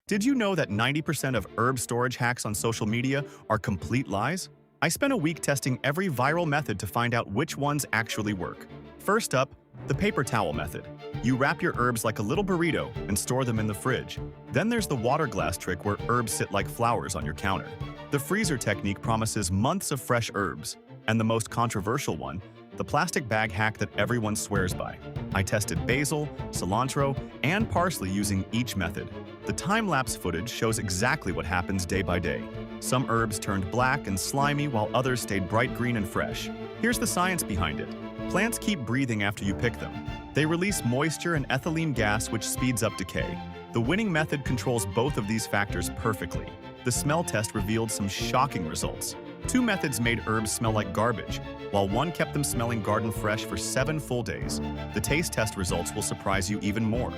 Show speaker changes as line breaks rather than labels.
Did you know that 90% of herb storage hacks on social media are complete lies? I spent a week testing every viral method to find out which ones actually work. First up, the paper towel method. You wrap your herbs like a little burrito and store them in the fridge. Then there's the water glass trick where herbs sit like flowers on your counter. The freezer technique promises months of fresh herbs. And the most controversial one, the plastic bag hack that everyone swears by. I tested basil, cilantro, and parsley using each method. The time-lapse footage shows exactly what happens day by day. Some herbs turned black and slimy while others stayed bright green and fresh. Here's the science behind it. Plants keep breathing after you pick them. They release moisture and ethylene gas, which speeds up decay. The winning method controls both of these factors perfectly. The smell test revealed some shocking results. 2 methods made herbs smell like garbage, while one kept them smelling garden fresh for 7 full days. The taste test results will surprise you even more.